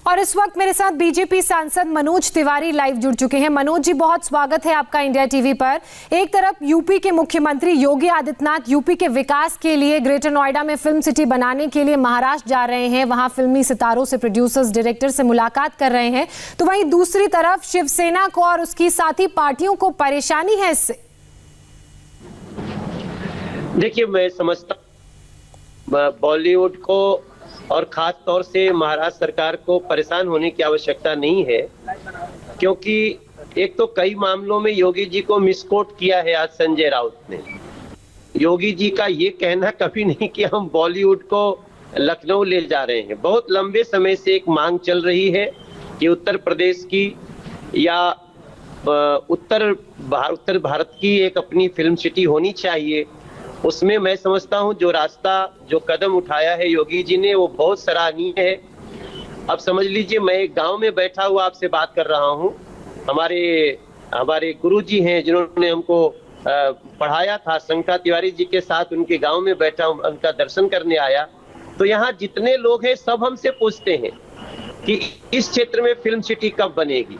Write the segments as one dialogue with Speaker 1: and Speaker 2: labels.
Speaker 1: और इस वक्त मेरे साथ बीजेपी सांसद मनोज तिवारी लाइव जुड़ चुके हैं। मनोज जी, बहुत स्वागत है आपका इंडिया टीवी पर। एक तरफ यूपी के मुख्यमंत्री योगी आदित्यनाथ यूपी के विकास के लिए ग्रेटर नोएडा में फिल्म सिटी बनाने के लिए महाराष्ट्र जा रहे हैं, वहां फिल्मी सितारों से, प्रोड्यूसर्स, डायरेक्टर से मुलाकात कर रहे हैं, तो वहीं दूसरी तरफ शिवसेना को और उसकी साथी पार्टियों को परेशानी है इससे।
Speaker 2: देखिए, मैं समझता हूं बॉलीवुड को और खास तौर से महाराष्ट्र सरकार को परेशान होने की आवश्यकता नहीं है, क्योंकि एक तो कई मामलों में योगी जी को मिसकोट किया है आज संजय राउत ने। योगी जी का ये कहना कभी नहीं कि हम बॉलीवुड को लखनऊ ले जा रहे हैं। बहुत लंबे समय से एक मांग चल रही है कि उत्तर प्रदेश की या उत्तर भारत की एक अपनी फिल्म सिटी होनी चाहिए। उसमें मैं समझता हूं जो रास्ता, जो कदम उठाया है योगी जी ने, वो बहुत सराहनीय है। अब समझ लीजिए, मैं एक गांव में बैठा हुआ आपसे बात कर रहा हूं। हमारे गुरुजी हैं जिन्होंने हमको पढ़ाया था, शंका तिवारी जी के साथ उनके गांव में बैठा, उनका दर्शन करने आया। तो यहाँ जितने लोग हैं सब हमसे पूछते हैं कि इस क्षेत्र में फिल्म सिटी कब बनेगी।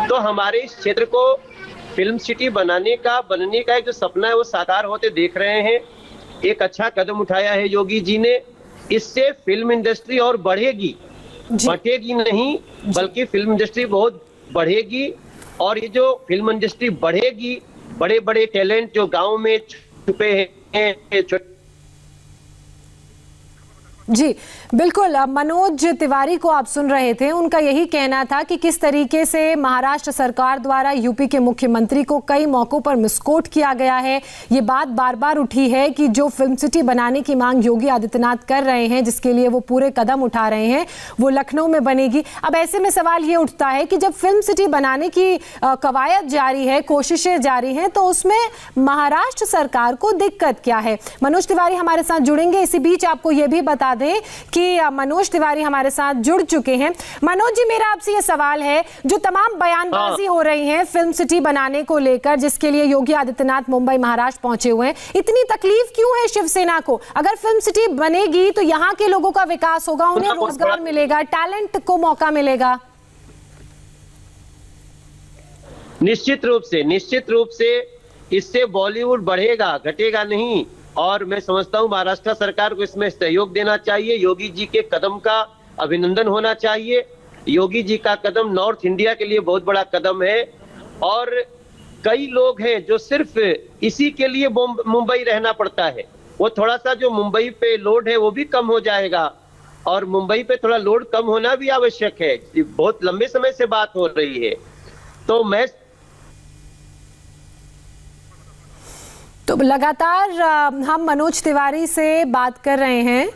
Speaker 2: तो हमारे इस क्षेत्र को फिल्म सिटी बनने का एक जो सपना है वो साकार होते देख रहे हैं। एक अच्छा कदम उठाया है योगी जी ने। इससे फिल्म इंडस्ट्री और बढ़ेगी, बटेगी नहीं, बल्कि फिल्म इंडस्ट्री बहुत बढ़ेगी। और ये जो फिल्म इंडस्ट्री बढ़ेगी, बड़े बड़े टैलेंट जो गांव में छुपे हैं,
Speaker 1: जी बिल्कुल, मनोज तिवारी को आप सुन रहे थे। उनका यही कहना था कि किस तरीके से महाराष्ट्र सरकार द्वारा यूपी के मुख्यमंत्री को कई मौकों पर मिसकोट किया गया है। ये बात बार बार उठी है कि जो फिल्म सिटी बनाने की मांग योगी आदित्यनाथ कर रहे हैं, जिसके लिए वो पूरे कदम उठा रहे हैं, वो लखनऊ में बनेगी। अब ऐसे में सवाल ये उठता है कि जब फिल्म सिटी बनाने की कवायद जारी है, कोशिशें जारी हैं, तो उसमें महाराष्ट्र सरकार को दिक्कत क्या है? मनोज तिवारी हमारे साथ जुड़ेंगे। इसी बीच आपको ये भी बता दें कि मनोज तिवारी हमारे साथ जुड़ चुके हैं। मनोज जी, मेरा आपसे ये सवाल है, जो तमाम बयानबाजी हो रही है फिल्म सिटी बनाने को लेकर, जिसके लिए योगी आदित्यनाथ मुंबई, महाराष्ट्र पहुंचे हुए हैं, इतनी तकलीफ क्यों है शिवसेना को? अगर फिल्म सिटी बनेगी तो यहाँ के लोगों का विकास होगा, उन्हें रोजगार मिलेगा, टैलेंट को मौका मिलेगा।
Speaker 2: निश्चित रूप से इससे बॉलीवुड बढ़ेगा, घटेगा नहीं। और मैं समझता हूं महाराष्ट्र सरकार को इसमें सहयोग देना चाहिए। योगी जी के कदम का अभिनंदन होना चाहिए। योगी जी का कदम नॉर्थ इंडिया के लिए बहुत बड़ा कदम है। और कई लोग हैं जो सिर्फ इसी के लिए मुंबई रहना पड़ता है। वो थोड़ा सा जो मुंबई पे लोड है वो भी कम हो जाएगा, और मुंबई पे थोड़ा लोड कम होना भी आवश्यक है। बहुत लंबे समय से बात हो रही है। तो मैं
Speaker 1: तो लगातार हम मनोज तिवारी से बात कर रहे हैं।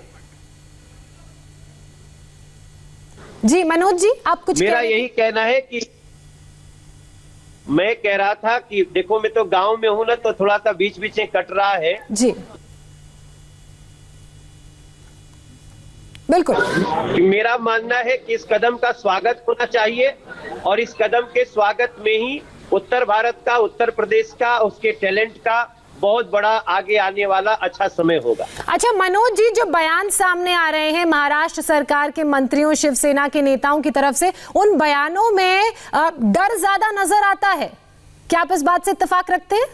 Speaker 1: जी मनोज जी, आप कुछ
Speaker 2: मेरा यही कहना है कि मैं कह रहा था कि देखो, मैं तो गांव में हूं ना, तो थोड़ा सा बीच बीच में कट रहा है।
Speaker 1: जी बिल्कुल,
Speaker 2: मेरा मानना है कि इस कदम का स्वागत होना चाहिए, और इस कदम के स्वागत में ही उत्तर भारत का, उत्तर प्रदेश का, उसके टैलेंट का बहुत बड़ा आगे आने वाला अच्छा समय होगा।
Speaker 1: अच्छा मनोज जी, जो बयान सामने आ रहे हैं महाराष्ट्र सरकार के मंत्रियों, शिवसेना के नेताओं की तरफ से, उन बयानों में डर ज्यादा नजर आता है। क्या आप इस बात से इत्तेफाक रखते हैं?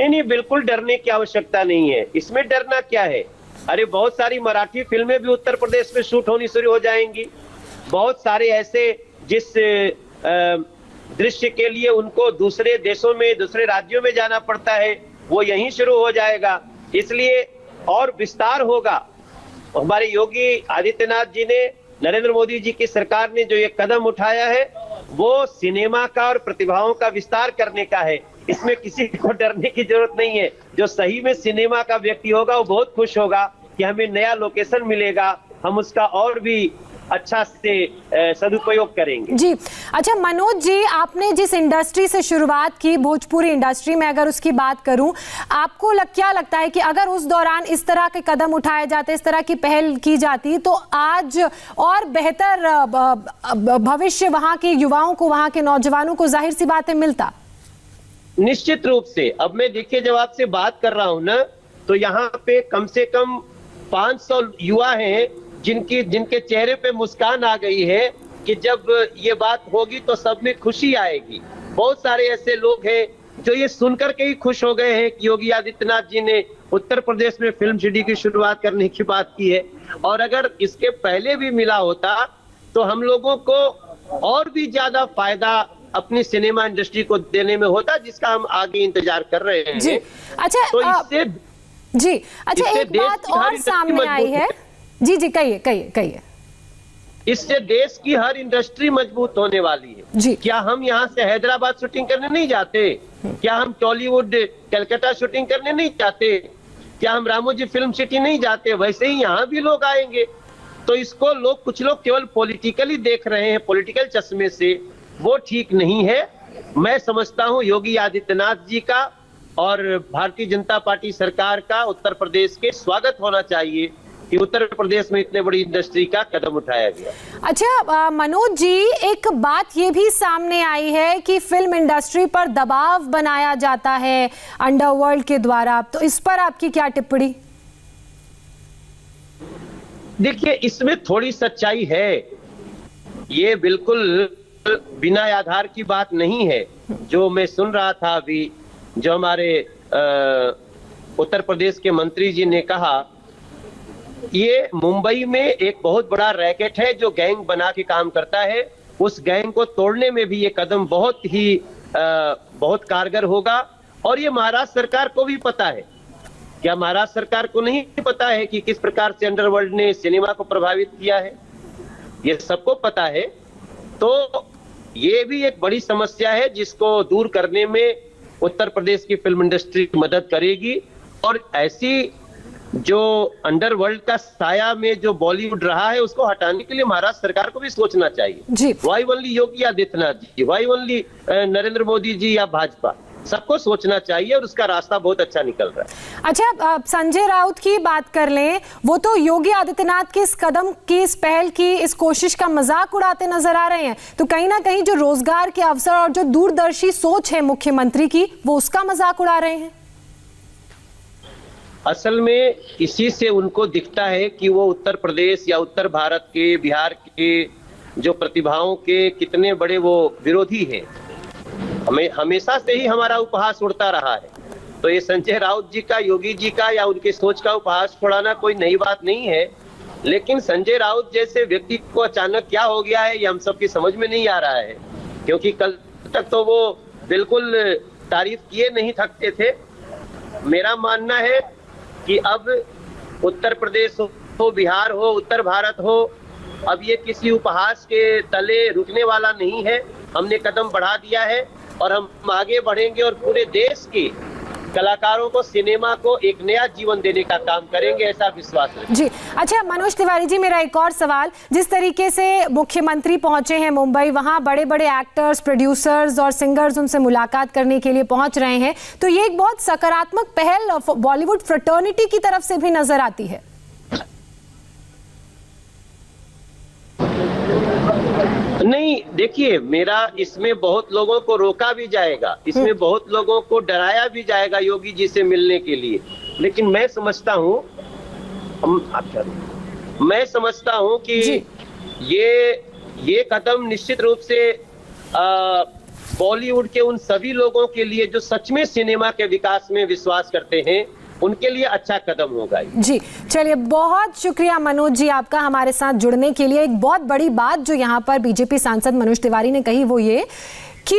Speaker 2: नहीं, बिल्कुल डरने की आवश्यकता नहीं है। इसमें डरना क्या है? अरे बहुत सारी मराठी फिल्में भी उत्तर प्रदेश में शूट होनी शुरू हो जाएंगी। बहुत सारे ऐसे जिस दृश्य के लिए उनको दूसरे देशों में, दूसरे राज्यों में जाना पड़ता है, वो यहीं शुरू हो जाएगा। इसलिए और विस्तार होगा। हमारे योगी आदित्यनाथ जी ने, नरेंद्र मोदी जी की सरकार ने जो ये कदम उठाया है, वो सिनेमा का और प्रतिभाओं का विस्तार करने का है। इसमें किसी को डरने की जरूरत नहीं है। जो सही में सिनेमा का व्यक्ति होगा वो बहुत खुश होगा कि हमें नया लोकेशन मिलेगा, हम उसका और भी अच्छा से सदुपयोग करेंगे।
Speaker 1: जी अच्छा मनोज जी, आपने जिस इंडस्ट्री से शुरुआत की, भोजपुरी इंडस्ट्री में अगर उसकी बात करूं, आपको क्या लगता है कि अगर उस दौरान इस तरह के कदम उठाए जाते, इस तरह की पहल की जाती, तो आज और बेहतर भविष्य वहां के युवाओं को, वहां के नौजवानों को जाहिर सी बात है मिलता?
Speaker 2: निश्चित रूप से। अब मैं देखिए, जब आपसे बात कर रहा हूं ना, तो यहाँ पे कम से कम 500 युवा हैं जिनके चेहरे पे मुस्कान आ गई है कि जब ये बात होगी तो सब में खुशी आएगी। बहुत सारे ऐसे लोग हैं जो ये सुनकर के ही खुश हो गए हैं कि योगी आदित्यनाथ जी ने उत्तर प्रदेश में फिल्म सिटी की शुरुआत करने की बात की है। और अगर इसके पहले भी मिला होता तो हम लोगों को और भी ज्यादा फायदा अपनी सिनेमा इंडस्ट्री को देने में होता, जिसका हम आगे इंतजार कर रहे हैं।
Speaker 1: जी अच्छा,
Speaker 2: तो इससे
Speaker 1: जी अच्छा, एक बात और सामने आई है। जी जी, कहिए।
Speaker 2: इससे देश की हर इंडस्ट्री मजबूत होने वाली है
Speaker 1: जी।
Speaker 2: क्या हम यहाँ से हैदराबाद शूटिंग करने नहीं जाते? क्या हम टॉलीवुड कलकत्ता शूटिंग करने नहीं जाते? क्या हम रामोजी फिल्म सिटी नहीं जाते? वैसे ही यहाँ भी लोग आएंगे। तो इसको कुछ लोग केवल पॉलिटिकली देख रहे हैं, पॉलिटिकल चश्मे से। वो ठीक नहीं है। मैं समझता हूँ योगी आदित्यनाथ जी का और भारतीय जनता पार्टी सरकार का उत्तर प्रदेश के स्वागत होना चाहिए कि उत्तर प्रदेश में इतने बड़ी इंडस्ट्री का कदम उठाया गया।
Speaker 1: अच्छा मनोज जी, एक बात ये भी सामने आई है कि फिल्म इंडस्ट्री पर दबाव बनाया जाता है अंडरवर्ल्ड के द्वारा, तो इस पर आपकी क्या टिप्पणी?
Speaker 2: देखिए, इसमें थोड़ी सच्चाई है। ये बिल्कुल बिना आधार की बात नहीं है। जो मैं सुन रहा था अभी, जो हमारे उत्तर प्रदेश के मंत्री जी ने कहा, ये मुंबई में एक बहुत बड़ा रैकेट है जो गैंग बना के काम करता है। उस गैंग को तोड़ने में भी ये कदम बहुत कारगर होगा। और ये महाराष्ट्र सरकार को भी पता है। क्या महाराष्ट्र सरकार को नहीं पता है कि किस प्रकार से अंडरवर्ल्ड ने सिनेमा को प्रभावित किया है? ये सबको पता है। तो ये भी एक बड़ी समस्या है जिसको दूर करने में उत्तर प्रदेश की फिल्म इंडस्ट्री मदद करेगी। और ऐसी जो अंडरवर्ल्ड का साया में जो बॉलीवुड रहा है, उसको हटाने के लिए महाराष्ट्र सरकार को भी सोचना चाहिए। Y only Yogi Adityanath ji, Y only Narendra Modi ji या भाजपा, सबको सोचना चाहिए और उसका रास्ता बहुत अच्छा निकल रहा है।
Speaker 1: अच्छा, संजय राउत की बात कर लें, वो तो योगी आदित्यनाथ के इस कदम की, इस पहल की, इस कोशिश का मजाक उड़ाते नजर आ रहे हैं। तो कहीं ना कहीं जो रोजगार के अवसर और जो दूरदर्शी सोच है मुख्यमंत्री की, वो उसका मजाक उड़ा रहे हैं।
Speaker 2: असल में इसी से उनको दिखता है कि वो उत्तर प्रदेश या उत्तर भारत के, बिहार के जो प्रतिभाओं के कितने बड़े वो विरोधी हैं। हमें हमेशा से ही हमारा उपहास उड़ता रहा है। तो ये संजय राउत जी का, योगी जी का या उनकी सोच का उपहास उड़ाना कोई नई बात नहीं है। लेकिन संजय राउत जैसे व्यक्ति को अचानक क्या हो गया है, ये हम सबकी समझ में नहीं आ रहा है। क्योंकि कल तक तो वो बिल्कुल तारीफ किए नहीं थकते थे। मेरा मानना है कि अब उत्तर प्रदेश हो, बिहार हो, उत्तर भारत हो, अब ये किसी उपहास के तले रुकने वाला नहीं है। हमने कदम बढ़ा दिया है और हम आगे बढ़ेंगे और पूरे देश के कलाकारों को, सिनेमा को एक नया जीवन देने का काम करेंगे, ऐसा विश्वास है
Speaker 1: जी। अच्छा मनोज तिवारी जी, मेरा एक और सवाल, जिस तरीके से मुख्यमंत्री पहुंचे हैं मुंबई, वहां बड़े बड़े एक्टर्स, प्रोड्यूसर्स और सिंगर्स उनसे मुलाकात करने के लिए पहुंच रहे हैं, तो ये एक बहुत सकारात्मक पहल बॉलीवुड फ्रेटर्निटी की तरफ से भी नजर आती है।
Speaker 2: नहीं, देखिए, मेरा इसमें बहुत लोगों को रोका भी जाएगा, इसमें बहुत लोगों को डराया भी जाएगा योगी जी से मिलने के लिए। लेकिन मैं समझता हूं कि ये कदम निश्चित रूप से बॉलीवुड के उन सभी लोगों के लिए जो सच में सिनेमा के विकास में विश्वास करते हैं, उनके लिए अच्छा कदम होगा जी।
Speaker 1: चलिए, बहुत शुक्रिया मनोज जी आपका हमारे साथ जुड़ने के लिए। एक बहुत बड़ी बात जो यहाँ पर बीजेपी सांसद मनोज तिवारी ने कही वो ये कि